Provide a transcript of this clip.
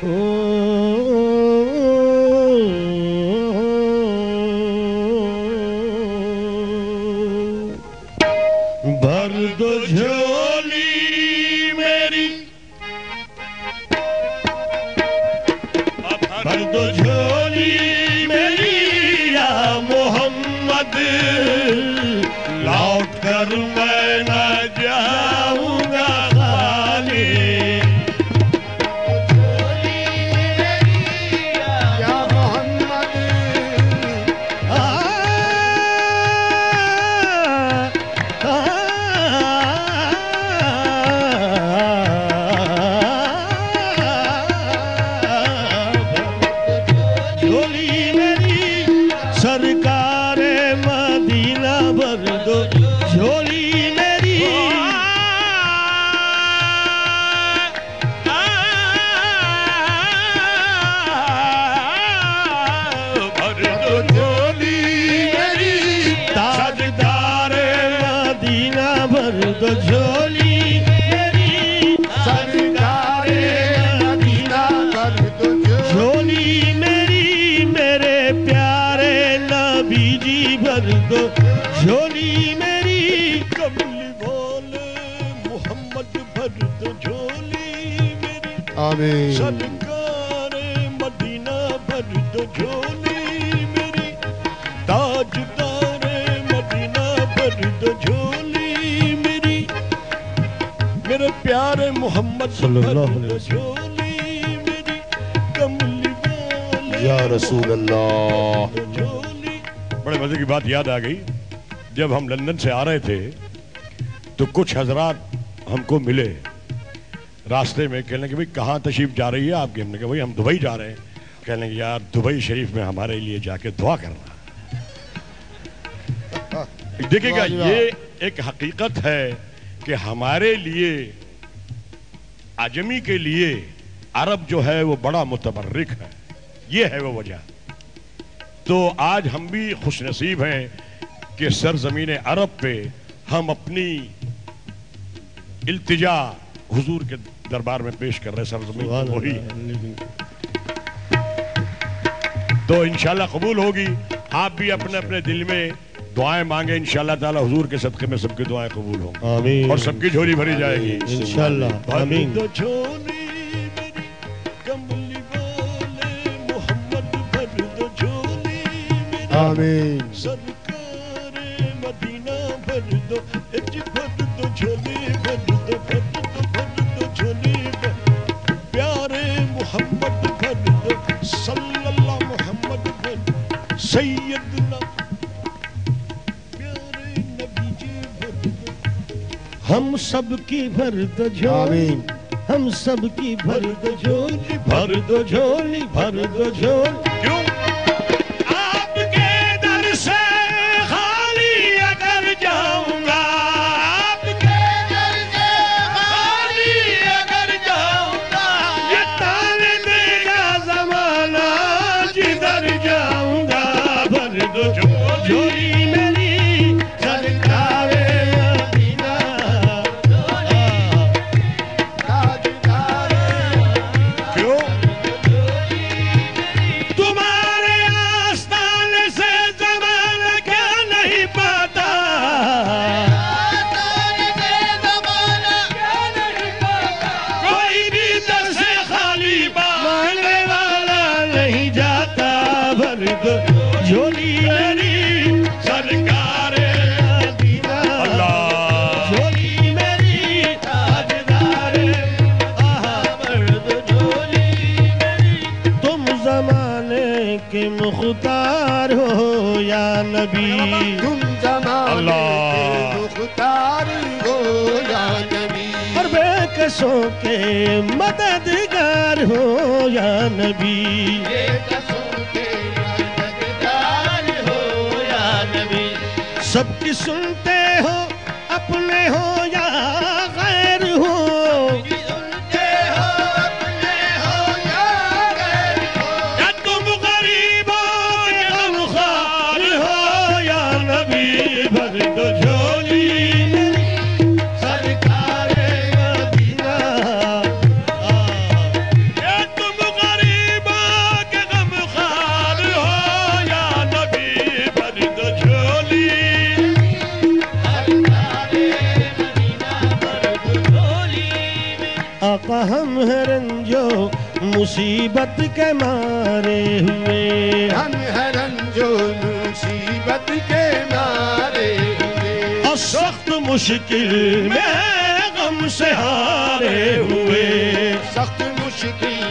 بھر دو جھولی میری، بھر دو جھولی میری یا محمد، لوٹ کر میں نہ جاؤں گا خالی۔ سرکار مدینہ بھر دو جھولی میری، بھر دو جھولی میری، تاجدار مدینہ بھر دو جھولی میری، سرکار مدینہ بھر دو جھولی میری، میرے پیارے نبی جی بھر دو جھولی میری، کملی بولے محمد بھر دو جھولی میری، آمین، سرکار مدینہ بھر دو جھولی میری، تاجدار مدینہ بھر دو جھولی میری، میرے پیارے محمد صلی اللہ علیہ وسلم میری، کملی بولے یا رسول اللہ۔ بڑے مزے کی بات یاد آ گئی، جب ہم لندن سے آ رہے تھے تو کچھ حضرات ہم کو ملے راستے میں، کہنے کہ بھئی کہاں تشریف جا رہی ہے آپ کی؟ ہم نے کہا بھئی ہم دبئی جا رہے ہیں۔ کہنے کہ یار دبئی شریف میں ہمارے لیے جا کے دعا کرنا۔ دیکھیں گا یہ ایک حقیقت ہے کہ ہمارے لیے، عجمی کے لیے عرب جو ہے وہ بڑا متبرک ہے، یہ ہے وہ وجہ۔ تو آج ہم بھی خوش نصیب ہیں کہ سرزمین عرب پہ ہم اپنی التجا حضور کے دربار میں پیش کر رہے ہیں، سرزمین وہی ہے تو انشاءاللہ قبول ہوگی۔ آپ بھی اپنے اپنے دل میں دعائیں مانگیں، انشاءاللہ تعالی حضور کے صدقے میں سب کی دعائیں قبول ہوں گی، آمین، اور سب کی جھولی بھری جائے گی انشاءاللہ، آمین۔ آمین، سرکار مدینہ بھر دو، بھر دو جھولی، بھر دو، بھر دو، بھر دو جھولی، پیارے محمد بھر دو، صلی اللہ محمد بھر دو، سیدنا پیارے نبی جی بھر دو، ہم سب کی بھر دو جھولی، ہم سب کی بھر دو جھولی، بھر دو جھولی، بھر دو جھولی۔ کیوں؟ جھولی میری سرکار مدینہ، اللہ جھولی میری تاجدار، مرد جھولی میری، تم زمانے کے مختار ہو یا نبی، تم زمانے کے مختار ہو یا نبی، اور بے کسوں کے مددگار ہو یا نبی، بے کسوں سب کی سنتے ہو، اپنے ہو یا غیر ہو، سنتے ہو اپنے ہو یا غیر ہو، یا تم غریب ہو یا غمخوار ہو یا نبی، بھر دو جھولی میری سرکار مدینہ، یا تم ہے رنجو مصیبت کے مارے ہوئے، ہم ہے رنجو مصیبت کے مارے ہوئے، اور سخت مشکل میں غم سے ہارے ہوئے، سخت مشکل